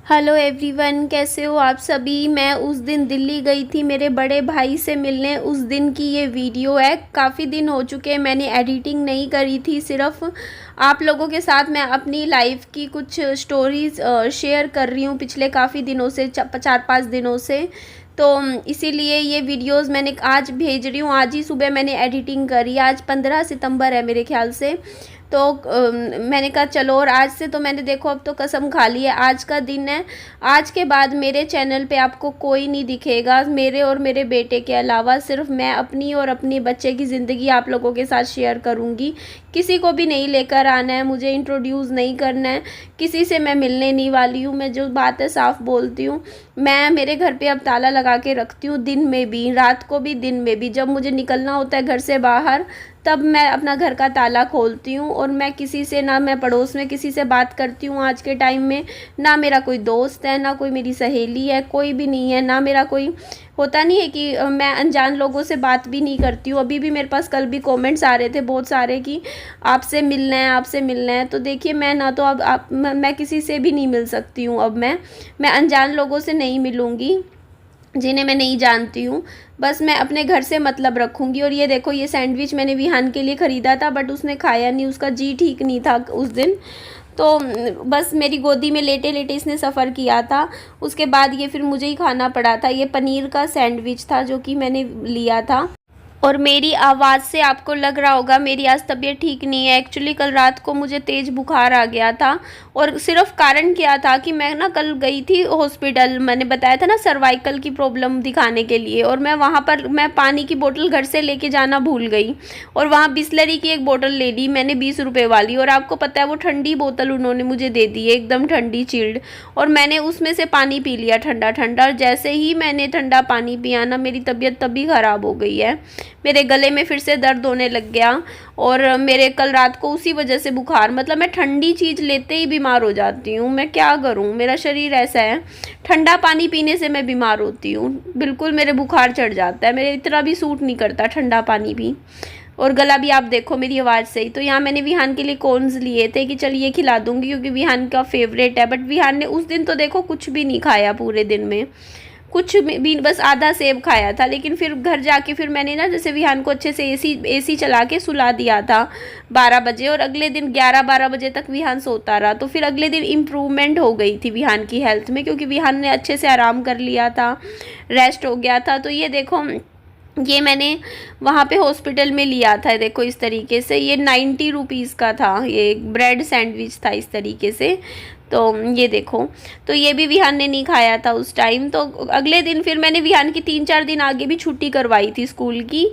Hello everyone, कैसे हो आप सभी। मैं उस दिन दिल्ली गई थी मेरे बड़े भाई से मिलने। उस दिन की ये वीडियो है। काफ़ी दिन हो चुके हैं, मैंने एडिटिंग नहीं करी थी। सिर्फ आप लोगों के साथ मैं अपनी लाइफ की कुछ स्टोरीज़ शेयर कर रही हूँ पिछले काफ़ी दिनों से, 4-5 दिनों से। तो इसीलिए ये वीडियोस मैंने आज भेज रही हूँ। आज ही सुबह मैंने एडिटिंग करी। आज 15 सितंबर है मेरे ख्याल से। तो मैंने कहा चलो, और आज से तो मैंने देखो अब तो कसम खा ली है, आज का दिन है। आज के बाद मेरे चैनल पे आपको कोई नहीं दिखेगा मेरे और मेरे बेटे के अलावा। सिर्फ मैं अपनी और अपनी बच्चे की ज़िंदगी आप लोगों के साथ शेयर करूँगी। किसी को भी नहीं लेकर आना है, मुझे इंट्रोड्यूस नहीं करना है, किसी से मैं मिलने नहीं वाली हूँ। मैं जो बात है साफ बोलती हूँ। मैं मेरे घर पे अब ताला लगा के रखती हूँ, दिन में भी, रात को भी, दिन में भी। जब मुझे निकलना होता है घर से बाहर, तब मैं अपना घर का ताला खोलती हूँ। और मैं किसी से, ना मैं पड़ोस में किसी से बात करती हूँ आज के टाइम में। ना मेरा कोई दोस्त है, ना कोई मेरी सहेली है, कोई भी नहीं है। ना मेरा कोई, होता नहीं है कि मैं अनजान लोगों से बात भी नहीं करती हूँ। अभी भी मेरे पास कल भी कमेंट्स आ रहे थे बहुत सारे कि आपसे मिलना है, आपसे मिलना है। तो देखिए, मैं ना तो अब मैं किसी से भी नहीं मिल सकती हूँ। अब मैं अनजान लोगों से नहीं मिलूँगी जिन्हें मैं नहीं जानती हूँ। बस मैं अपने घर से मतलब रखूँगी। और ये देखो, ये सैंडविच मैंने विहान के लिए ख़रीदा था, बट उसने खाया नहीं, उसका जी ठीक नहीं था उस दिन। तो बस मेरी गोदी में लेटे लेटे इसने सफ़र किया था। उसके बाद ये फिर मुझे ही खाना पड़ा था। ये पनीर का सैंडविच था जो कि मैंने लिया था। और मेरी आवाज़ से आपको लग रहा होगा मेरी आज तबीयत ठीक नहीं है। एक्चुअली कल रात को मुझे तेज़ बुखार आ गया था। और सिर्फ कारण क्या था कि मैं ना कल गई थी हॉस्पिटल, मैंने बताया था ना, सर्वाइकल की प्रॉब्लम दिखाने के लिए। और मैं वहाँ पर, मैं पानी की बोतल घर से लेके जाना भूल गई। और वहाँ बिस्लरी की एक बोतल ले ली मैंने 20 रुपये वाली। और आपको पता है वो ठंडी बोतल उन्होंने मुझे दे दी है, एकदम ठंडी चिल्ड। और मैंने उसमें से पानी पी लिया ठंडा ठंडा। और जैसे ही मैंने ठंडा पानी पिया ना, मेरी तबीयत तभी ख़राब हो गई है। मेरे गले में फिर से दर्द होने लग गया। और मेरे कल रात को उसी वजह से बुखार, मतलब मैं ठंडी चीज़ लेते ही बीमार हो जाती हूँ। मैं क्या करूँ, मेरा शरीर ऐसा है। ठंडा पानी पीने से मैं बीमार होती हूँ, बिल्कुल मेरे बुखार चढ़ जाता है। मेरे इतना भी सूट नहीं करता ठंडा पानी भी। और गला भी आप देखो मेरी आवाज़ से ही। तो यहाँ मैंने विहान के लिए कॉर्न्स लिए थे कि चल ये खिला दूँगी, क्योंकि विहान का फेवरेट है। बट विहान ने उस दिन तो देखो कुछ भी नहीं खाया पूरे दिन में, कुछ भी, बस आधा सेब खाया था। लेकिन फिर घर जाके फिर मैंने ना, जैसे विहान को अच्छे से एसी चला के सुला दिया था 12 बजे। और अगले दिन 11-12 बजे तक विहान सोता रहा। तो फिर अगले दिन इम्प्रूवमेंट हो गई थी विहान की हेल्थ में, क्योंकि विहान ने अच्छे से आराम कर लिया था, रेस्ट हो गया था। तो ये देखो, ये मैंने वहाँ पे हॉस्पिटल में लिया था। देखो इस तरीके से, ये 90 रुपीज़ का था। ये ब्रेड सैंडविच था इस तरीके से। तो ये देखो, तो ये भी विहान ने नहीं खाया था उस टाइम। तो अगले दिन फिर मैंने विहान की 3-4 दिन आगे भी छुट्टी करवाई थी स्कूल की,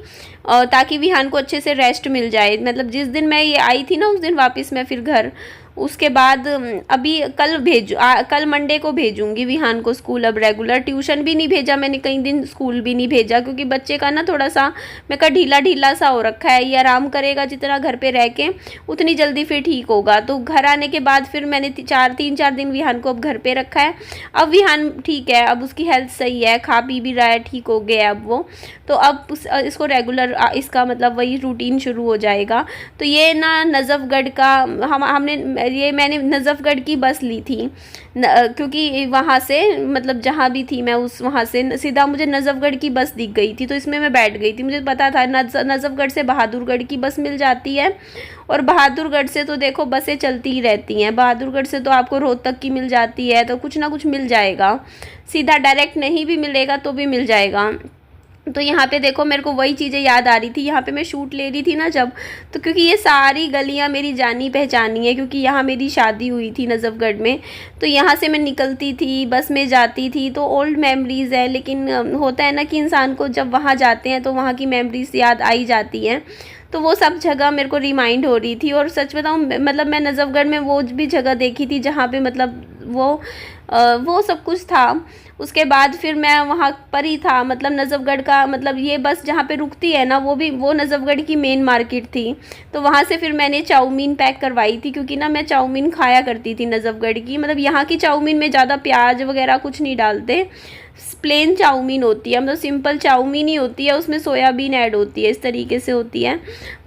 ताकि विहान को अच्छे से रेस्ट मिल जाए। मतलब जिस दिन मैं ये आई थी ना, उस दिन वापस मैं फिर घर। उसके बाद अभी कल मंडे को भेजूंगी विहान को स्कूल। अब रेगुलर ट्यूशन भी नहीं भेजा मैंने, कई दिन स्कूल भी नहीं भेजा, क्योंकि बच्चे का ना थोड़ा सा, मैं कहा, ढीला ढीला सा हो रखा है। ये आराम करेगा जितना घर पे रह के, उतनी जल्दी फिर ठीक होगा। तो घर आने के बाद फिर मैंने 3-4 दिन विहान को अब घर पे रखा है। अब विहान ठीक है, अब उसकी हेल्थ सही है, खा पी भी रहा है, ठीक हो गया अब वो। तो अब इसको रेगुलर, इसका मतलब वही रूटीन शुरू हो जाएगा। तो ये ना नजफगढ़ का, हमने ये मैंने नजफगढ़ की बस ली थी क्योंकि वहाँ से, मतलब जहाँ भी थी मैं, उस वहाँ से सीधा मुझे नजफगढ़ की बस दिख गई थी। तो इसमें मैं बैठ गई थी। मुझे पता था नजफगढ़ से बहादुरगढ़ की बस मिल जाती है। और बहादुरगढ़ से तो देखो बसें चलती ही रहती हैं। बहादुरगढ़ से तो आपको रोहतक की मिल जाती है, तो कुछ ना कुछ मिल जाएगा। सीधा डायरेक्ट नहीं भी मिलेगा तो भी मिल जाएगा। तो यहाँ पे देखो, मेरे को वही चीज़ें याद आ रही थी। यहाँ पे मैं शूट ले रही थी ना जब, तो क्योंकि ये सारी गलियाँ मेरी जानी पहचानी है, क्योंकि यहाँ मेरी शादी हुई थी नजफगढ़ में। तो यहाँ से मैं निकलती थी, बस में जाती थी। तो ओल्ड मेमोरीज़ है। लेकिन होता है ना कि इंसान को जब वहाँ जाते हैं तो वहाँ की मेमोरीज याद आई जाती हैं। तो वो सब जगह मेरे को रिमाइंड हो रही थी। और सच बताऊँ, मतलब मैं नजफगढ़ में वो भी जगह देखी थी जहाँ पे मतलब वो सब कुछ था। उसके बाद फिर मैं वहाँ पर ही था, मतलब नजफगढ़ का, मतलब ये बस जहाँ पे रुकती है ना, वो नजफगढ़ की मेन मार्केट थी। तो वहाँ से फिर मैंने चाउमीन पैक करवाई थी, क्योंकि ना मैं चाउमीन खाया करती थी नजफगढ़ की। मतलब यहाँ की चाउमीन में ज़्यादा प्याज वगैरह कुछ नहीं डालते, प्लेन चाउमीन होती है, मतलब सिंपल चाउमीन ही होती है, उसमें सोयाबीन ऐड होती है, इस तरीके से होती है।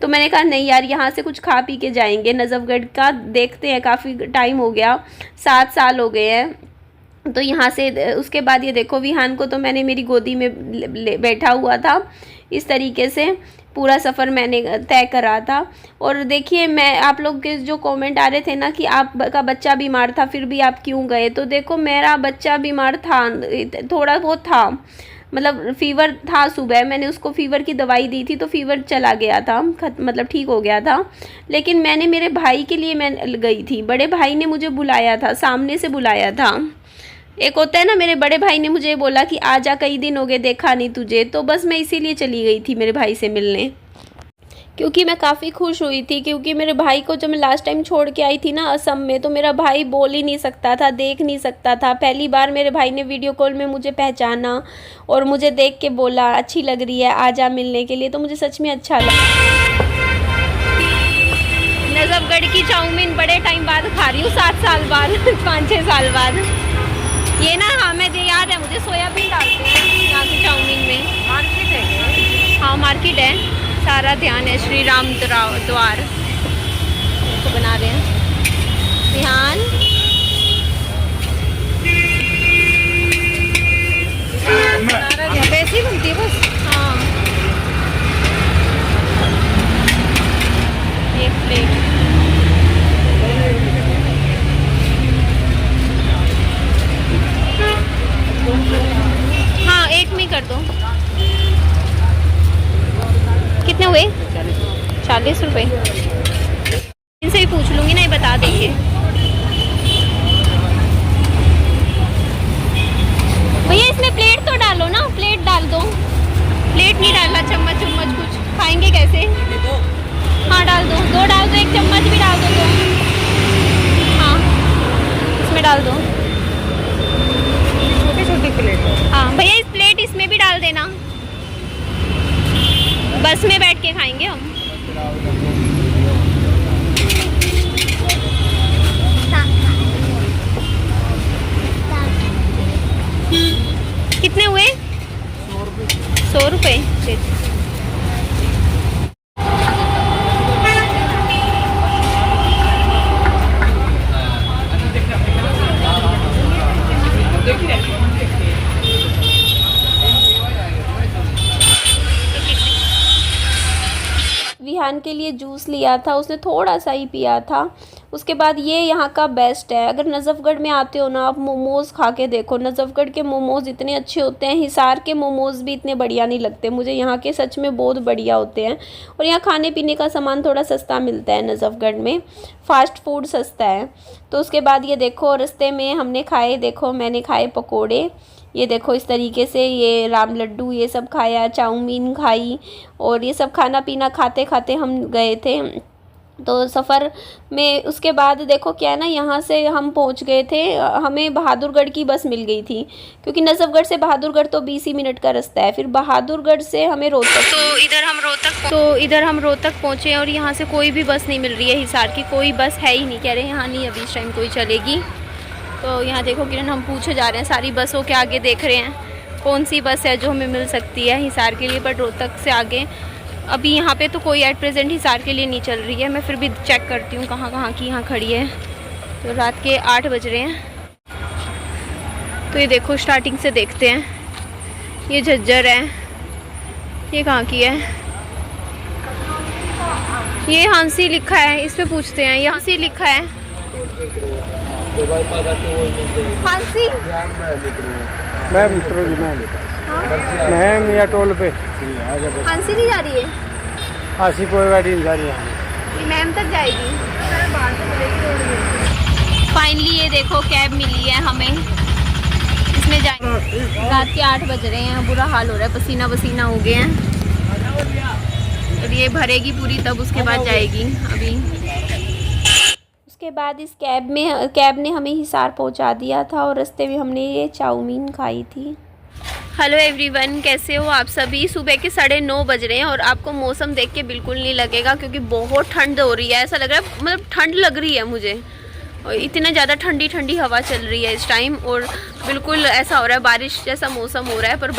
तो मैंने कहा नहीं यार, यहाँ से कुछ खा पी के जाएंगे नजफगढ़ का, देखते हैं। काफ़ी टाइम हो गया, 7 साल हो गए हैं तो यहाँ से उसके बाद ये देखो विहान को तो मैंने मेरी गोदी में बैठा हुआ था। इस तरीके से पूरा सफ़र मैंने तय करा था। और देखिए, मैं आप लोग के जो कमेंट आ रहे थे ना कि आपका बच्चा बीमार था फिर भी आप क्यों गए, तो देखो मेरा बच्चा बीमार था, थोड़ा बहुत था, मतलब फ़ीवर था। सुबह मैंने उसको फ़ीवर की दवाई दी थी तो फ़ीवर चला गया था, मतलब ठीक हो गया था। लेकिन मैंने मेरे भाई के लिए मैं गई थी, बड़े भाई ने मुझे बुलाया था, सामने से बुलाया था। एक होता है ना, मेरे बड़े भाई ने मुझे बोला कि आजा, कई दिन हो गए देखा नहीं तुझे, तो बस मैं इसीलिए चली गई थी मेरे भाई से मिलने, क्योंकि मैं काफ़ी खुश हुई थी। क्योंकि मेरे भाई को जब मैं लास्ट टाइम छोड़ के आई थी ना असम में, तो मेरा भाई बोल ही नहीं सकता था, देख नहीं सकता था। पहली बार मेरे भाई ने वीडियो कॉल में मुझे पहचाना और मुझे देख के बोला अच्छी लग रही है, आजा मिलने के लिए, तो मुझे सच में अच्छा लगा। नजफगढ़ की चाउमीन बड़े टाइम बाद खा रही हूँ, 7 साल बाद 5-6 साल बाद। ये ना, हाँ मैं याद है मुझे, सोयाबीन डालते हैं यहाँ की चाउमीन में। मार्केट है, हाँ मार्केट है, सारा ध्यान है श्री राम द्वार को बना रहे हैं। ध्यान वैसे ही बनती है बस। हाँ, एक प्लेट। हाँ, एक में कर दो। कितने हुए? 40 रुपये। इनसे भी पूछ लूँगी ना, ये बता देंगे। भैया इसमें प्लेट तो डालो ना, प्लेट डाल दो। प्लेट नहीं डालना, चम्मच चम्मच कुछ खाएंगे कैसे? हाँ डाल दो, 2 डाल दो, 1 चम्मच भी डाल दो 2। हाँ इसमें डाल दो, छोटी छोटी प्लेट। हाँ भैया इस प्लेट इसमें भी डाल देना, बस में बैठ के खाएंगे हम। कितने हुए? 100 रुपये। विहान के लिए जूस लिया था, उसने थोड़ा सा ही पिया था। उसके बाद ये यहाँ का बेस्ट है, अगर नजफगढ़ में आते हो ना आप मोमोज़ खा के देखो। नजफगढ़ के मोमोज़ इतने अच्छे होते हैं, हिसार के मोमोज़ भी इतने बढ़िया नहीं लगते मुझे, यहाँ के सच में बहुत बढ़िया होते हैं। और यहाँ खाने पीने का सामान थोड़ा सस्ता मिलता है नजफगढ़ में, फास्ट फूड सस्ता है। तो उसके बाद ये देखो रास्ते में हमने खाए, देखो मैंने खाए पकोड़े, ये देखो इस तरीके से, ये राम लड्डू ये सब खाया, चाउमीन खाई, और ये सब खाना पीना खाते खाते हम गए थे। तो सफ़र में उसके बाद देखो क्या है ना, यहाँ से हम पहुँच गए थे, हमें बहादुरगढ़ की बस मिल गई थी, क्योंकि नजफगढ़ से बहादुरगढ़ तो 20 ही मिनट का रास्ता है। फिर बहादुरगढ़ से हमें रोहतक, तो इधर हम रोहतक पहुँचे और यहाँ से कोई भी बस नहीं मिल रही है, हिसार की कोई बस है ही नहीं, कह रहे हैं यहाँ नहीं अभी इस टाइम कोई चलेगी। तो यहाँ देखो किरण, हम पूछे जा रहे हैं, सारी बसों के आगे देख रहे हैं कौन सी बस है जो हमें मिल सकती है हिसार के लिए, बट रोहतक से आगे अभी यहाँ पे तो कोई एट प्रेजेंट हिसार के लिए नहीं चल रही है। मैं फिर भी चेक करती हूँ कहाँ कहाँ की यहाँ खड़ी है। तो रात के 8 बज रहे हैं। तो ये देखो स्टार्टिंग से देखते हैं, ये झज्जर है, ये कहाँ की है, ये हांसी लिखा है, इस पे पूछते हैं, ये हांसी लिखा है, हांसी मैम या टोल पे हांसी नहीं जा रही है, हांसी कोई गाड़ी नहीं जा रही है, मैम तक जाएगी। फाइनली ये देखो कैब मिली है हमें, इसमें जाएंगे। रात के 8 बज रहे हैं, बुरा हाल हो रहा है, पसीना पसीना हो गए हैं। और ये भरेगी पूरी तब उसके बाद जाएगी। अभी उसके बाद इस कैब ने हमें हिसार पहुंचा दिया था और रास्ते में हमने ये चाउमीन खाई थी। हेलो एवरीवन, कैसे हो आप सभी। सुबह के 9:30 बज रहे हैं और आपको मौसम देख के बिल्कुल नहीं लगेगा, क्योंकि बहुत ठंड हो रही है, ऐसा लग रहा है मतलब ठंड लग रही है मुझे, और इतना ज़्यादा ठंडी ठंडी हवा चल रही है इस टाइम, और बिल्कुल ऐसा हो रहा है बारिश जैसा मौसम हो रहा है, पर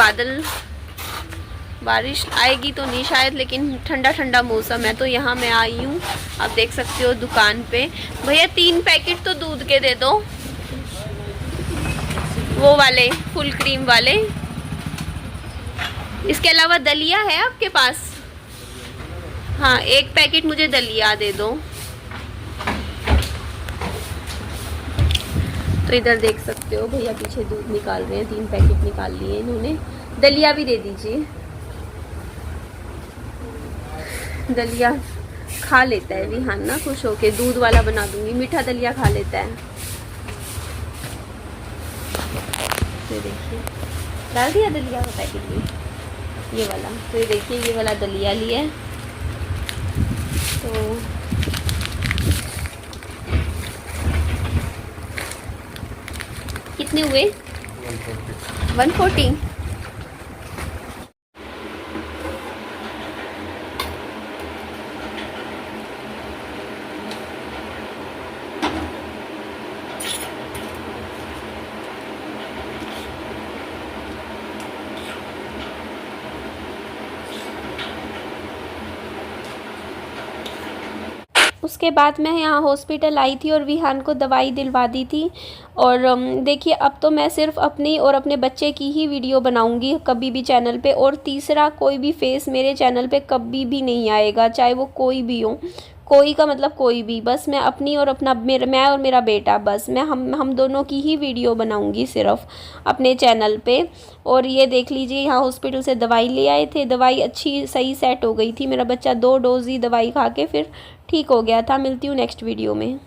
बारिश आएगी तो नहीं शायद, लेकिन ठंडा ठंडा मौसम है। तो यहाँ मैं आई हूँ, आप देख सकते हो दुकान पे। भैया 3 पैकेट तो दूध के दे दो। वो वाले फुल क्रीम वाले। इसके अलावा दलिया है आपके पास? हाँ, एक पैकेट मुझे दलिया दे दो। तो इधर देख सकते हो भैया पीछे दूध निकाल रहे हैं, 3 पैकेट निकाल लिए इन्होंने। दलिया भी दे दीजिए। दलिया खा लेता है विहान ना खुश होके, दूध वाला बना दूंगी, मीठा दलिया खा लेता है। ये देखिए डाल दिया दलिया का पैकेट भी, ये वाला। तो ये देखिए ये वाला दलिया लिया है। तो कितने हुए? 140। उसके बाद मैं यहाँ हॉस्पिटल आई थी और विहान को दवाई दिलवा दी थी। और देखिए अब तो मैं सिर्फ अपनी और अपने बच्चे की ही वीडियो बनाऊंगी कभी भी चैनल पे। और तीसरा कोई भी फेस मेरे चैनल पे कभी भी नहीं आएगा, चाहे वो कोई भी हो। कोई का मतलब कोई भी, बस मैं अपनी और अपना मैं और मेरा बेटा, बस मैं हम दोनों की ही वीडियो बनाऊंगी सिर्फ अपने चैनल पे। और ये देख लीजिए यहाँ हॉस्पिटल से दवाई ले आए थे, दवाई अच्छी सही सेट हो गई थी। मेरा बच्चा 2 डोज ही दवाई खा के फिर ठीक हो गया था। मिलती हूँ नेक्स्ट वीडियो में।